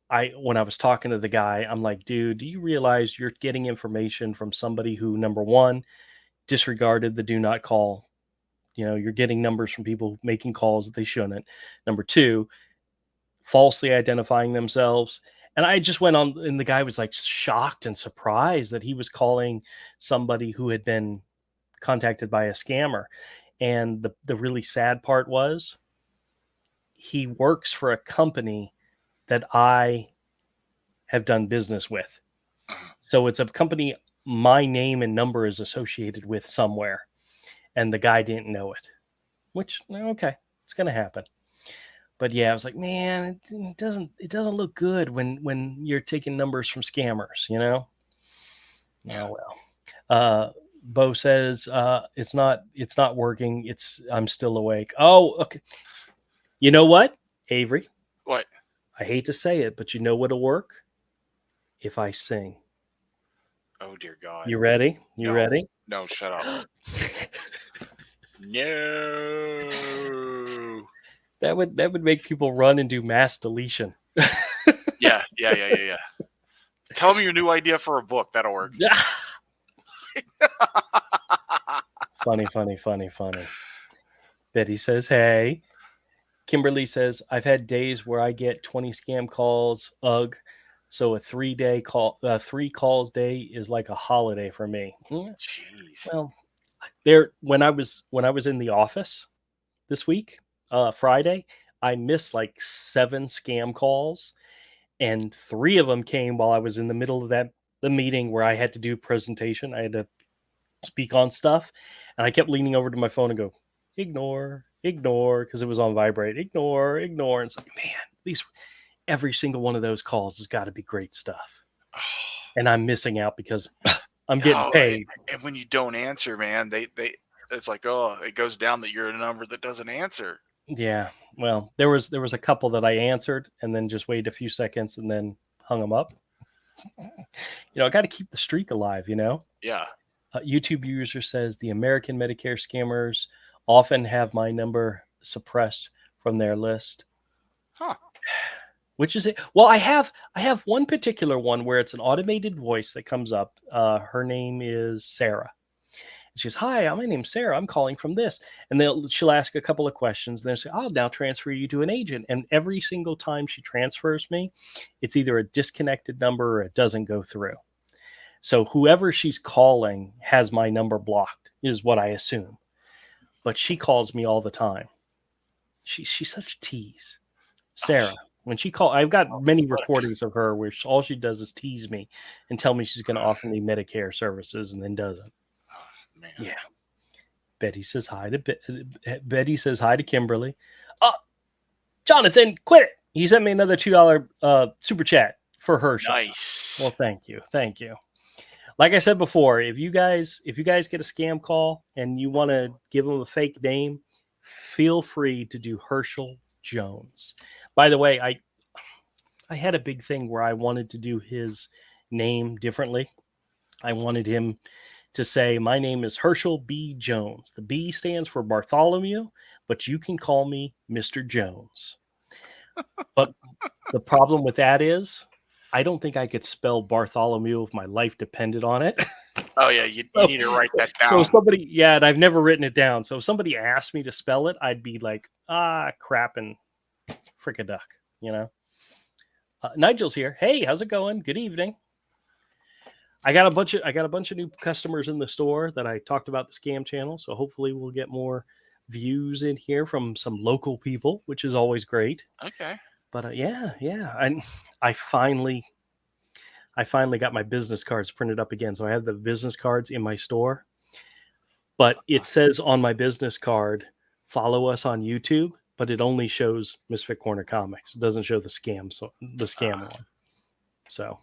when I was talking to the guy, I'm like, dude, do you realize you're getting information from somebody who, number one, disregarded the do not call? You're getting numbers from people making calls that they shouldn't. Number two, falsely identifying themselves. And I just went on, and the guy was like shocked and surprised that he was calling somebody who had been contacted by a scammer. And the really sad part was he works for a company that I have done business with. So it's a company my name and number is associated with somewhere. And the guy didn't know it, which, okay, it's going to happen. But yeah, I was like, man, it doesn't look good when you're taking numbers from scammers, Yeah. Oh, well. Bo says it's not working. I'm still awake. Oh, okay. You know what, Avery? What? I hate to say it, but you know what'll work? If I sing. Oh dear God. You ready? You No. ready? No, shut up. No. That would make people run and do mass deletion. Yeah. Tell me your new idea for a book. That'll work. Funny, funny, funny, funny. Betty says, hey. Kimberly says, I've had days where I get 20 scam calls. Ugh. So a 3 day call, 3 calls day is like a holiday for me. Jeez. Well, when I was in the office this week, Friday, I missed like 7 scam calls, and 3 of them came while I was in the middle of the meeting where I had to do presentation. I had to speak on stuff, and I kept leaning over to my phone and go, ignore, ignore, because it was on vibrate, ignore, ignore. And it's like, man, these every single one of those calls has got to be great stuff, and I'm missing out because I'm getting Oh, paid. and when you don't answer, man, they it's like, oh, it goes down that you're a number that doesn't answer. Yeah, well, there was a couple that I answered and then just waited a few seconds and then hung them up. I got to keep the streak alive. Yeah. YouTube user says the American Medicare scammers often have my number suppressed from their list. Huh. Which is it? Well, I have one particular one where it's an automated voice that comes up. Her name is Sarah. She goes, hi, my name's Sarah. I'm calling from this. And she'll ask a couple of questions. And they'll say, I'll now transfer you to an agent. And every single time she transfers me, it's either a disconnected number or it doesn't go through. So whoever she's calling has my number blocked, is what I assume. But she calls me all the time. She's such a tease. Sarah. When she called, I've got many What? recordings of her where all she does is tease me and tell me she's going to offer me Medicare services and then doesn't. Oh, man. Yeah. Betty says hi to Kimberly. Oh, Jonathan, quit it. He sent me another $2 super chat for Herschel. Nice. Well, thank you. Like I said before, if you guys get a scam call and you want to give them a fake name, feel free to do Herschel Jones. By the way, I had a big thing where I wanted to do his name differently. I wanted him to say, my name is Herschel B. Jones. The B stands for Bartholomew, but you can call me Mr. Jones. But the problem with that is I don't think I could spell Bartholomew if my life depended on it. Oh, yeah, you need to write that down. So somebody, and I've never written it down. So if somebody asked me to spell it, I'd be like, crap and frick a duck, Nigel's here. Hey, how's it going? Good evening. I got a bunch of new customers in the store that I talked about the scam channel. So hopefully we'll get more views in here from some local people, which is always great. Okay. But yeah. I finally got my business cards printed up again. So I have the business cards in my store, but it says on my business card, follow us on YouTube, but it only shows Misfit Corner Comics. It doesn't show the scam one. So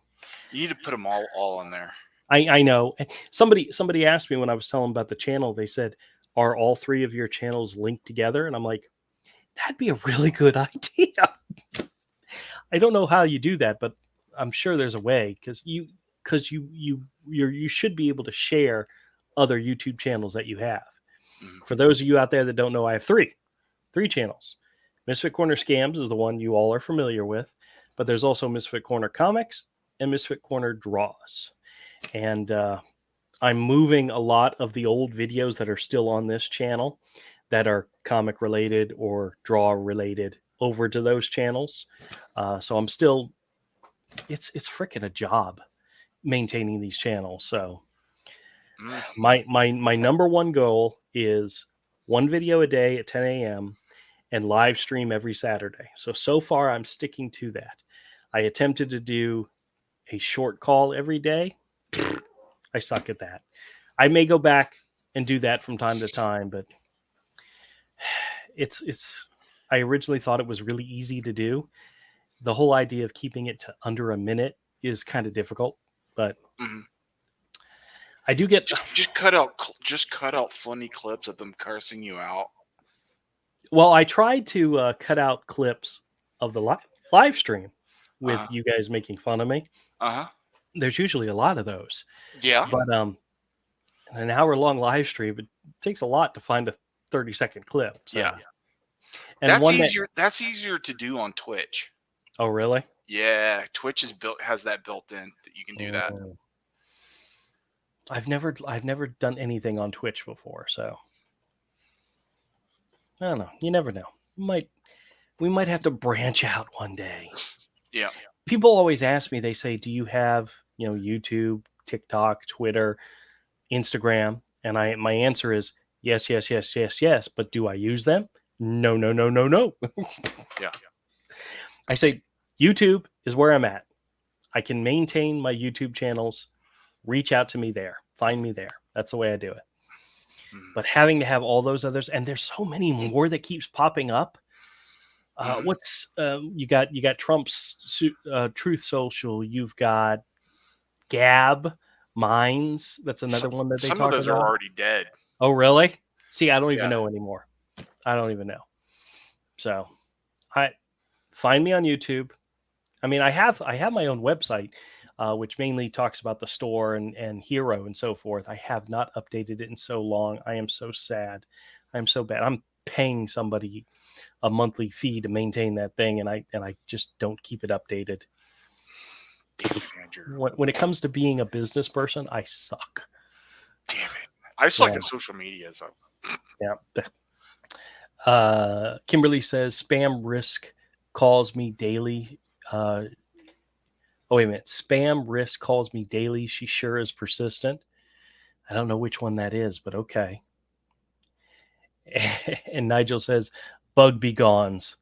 you need to put them all in there. I know. Somebody asked me when I was telling them about the channel, they said, are all 3 of your channels linked together? And I'm like, that'd be a really good idea. I don't know how you do that, but I'm sure there's a way because you should be able to share other YouTube channels that you have. Mm-hmm. For those of you out there that don't know, I have 3 channels. Misfit Corner Scams is the one you all are familiar with, but there's also Misfit Corner Comics and Misfit Corner Draws. And I'm moving a lot of the old videos that are still on this channel that are comic related or draw related over to those channels. So I'm still, it's freaking a job maintaining these channels. So my number one goal is 1 video a day at 10 a.m. and live stream every Saturday. So far I'm sticking to that. I attempted to do a short call every day. I suck at that. I may go back and do that from time to time, but I originally thought it was really easy to do. The whole idea of keeping it to under a minute is kind of difficult, but I do get just cut out funny clips of them cursing you out. Well, I tried to cut out clips of the live stream with Uh-huh. you guys making fun of me. Uh-huh. There's usually a lot of those, Yeah. but an hour-long live stream, it takes a lot to find a 30-second clip. Yeah. So, and one that That's easier to do on Twitch. oh really? Yeah, Twitch has that built in that you can do that. Mm. I've never done anything on Twitch before, so I don't know. You never know. We might have to branch out one day. Yeah. People always ask me. They say, "Do you have YouTube, TikTok, Twitter, Instagram?" And my answer is yes, yes, yes, yes, yes. But do I use them? No, no, no, no, no. Yeah. I say YouTube is where I'm at. I can maintain my YouTube channels. Reach out to me there. Find me there. That's the way I do it. But having to have all those others, and there's so many more that keeps popping up. What's you got Trump's Truth Social. You've got Gab, Minds. That's another one that they Some of talk those are about. already dead. Oh, really? See, I don't even Yeah. know anymore. I don't even know. So, find me on YouTube. I mean, I have my own website, which mainly talks about the store and Hero and so forth. I have not updated it in so long. I am so sad. I'm so bad. I'm paying somebody a monthly fee to maintain that thing, and I just don't keep it updated. Damn it, Andrew. When it comes to being a business person, I suck. Damn it. I suck at social media. So. Yeah. Kimberly says spam risk calls me daily. Oh, wait a minute. Spam risk calls me daily. She sure is persistent. I don't know which one that is, but okay. And Nigel says, bug be gones.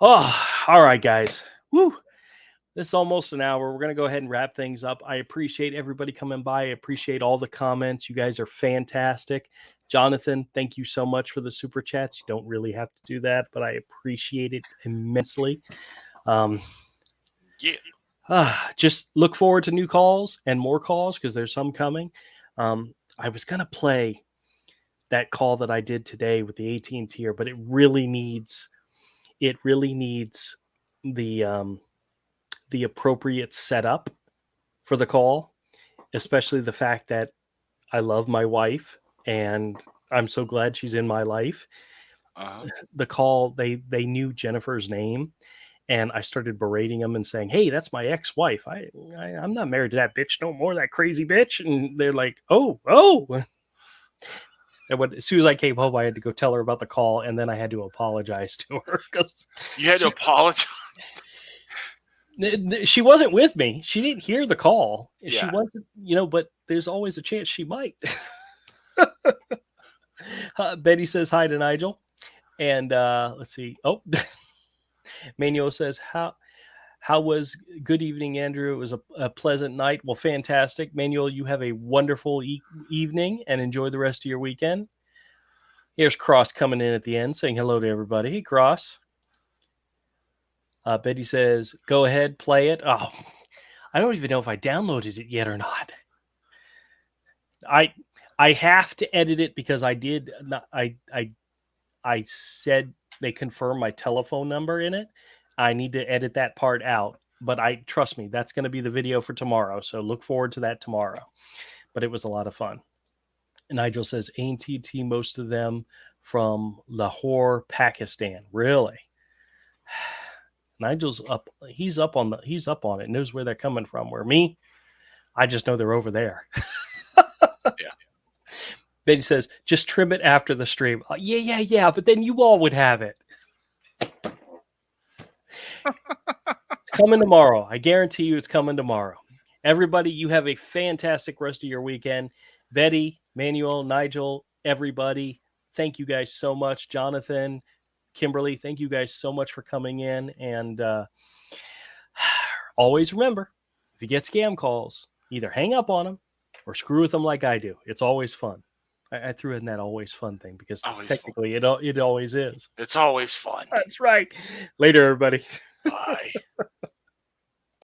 Oh, all right, guys. Woo. This is almost an hour. We're going to go ahead and wrap things up. I appreciate everybody coming by. I appreciate all the comments. You guys are fantastic. Jonathan, thank you so much for the super chats. You don't really have to do that, but I appreciate it immensely. Just look forward to new calls and more calls because there's some coming. I was going to play that call that I did today with the AT&T, but it really needs the appropriate setup for the call, especially the fact that I love my wife and I'm so glad she's in my life. The call, they knew Jennifer's name, and I started berating them and saying, "Hey, that's my ex-wife. I'm not married to that bitch no more, that crazy bitch." And they're like, "Oh." And as soon as I came home, I had to go tell her about the call, and then I had to apologize to her because you had to apologize. She wasn't with me. She didn't hear the call. Yeah. She wasn't, but there's always a chance she might. Betty says hi to Nigel. And let's see. Oh, Manuel says, how was good evening, Andrew? It was a pleasant night. Well, fantastic. Manuel, you have a wonderful evening and enjoy the rest of your weekend. Here's Cross coming in at the end saying hello to everybody. Hey, Cross. Betty says, go ahead, play it. Oh, I don't even know if I downloaded it yet or not. I have to edit it because I did. I said they confirmed my telephone number in it. I need to edit that part out. But trust me, that's going to be the video for tomorrow. So look forward to that tomorrow. But it was a lot of fun. And Nigel says, AT&T, most of them from Lahore, Pakistan. Really? Nigel's up. He's up on it. Knows where they're coming from. Where me, I just know they're over there. Yeah. Betty says, just trim it after the stream. Yeah. But then you all would have it. It's coming tomorrow. I guarantee you it's coming tomorrow. Everybody, you have a fantastic rest of your weekend. Betty, Manuel, Nigel, everybody, thank you guys so much. Jonathan, Kimberly, thank you guys so much for coming in. And always remember, if you get scam calls, either hang up on them or screw with them like I do. It's always fun. I threw in that always fun thing because technically it always is. It's always fun. That's right. Later, everybody. Bye.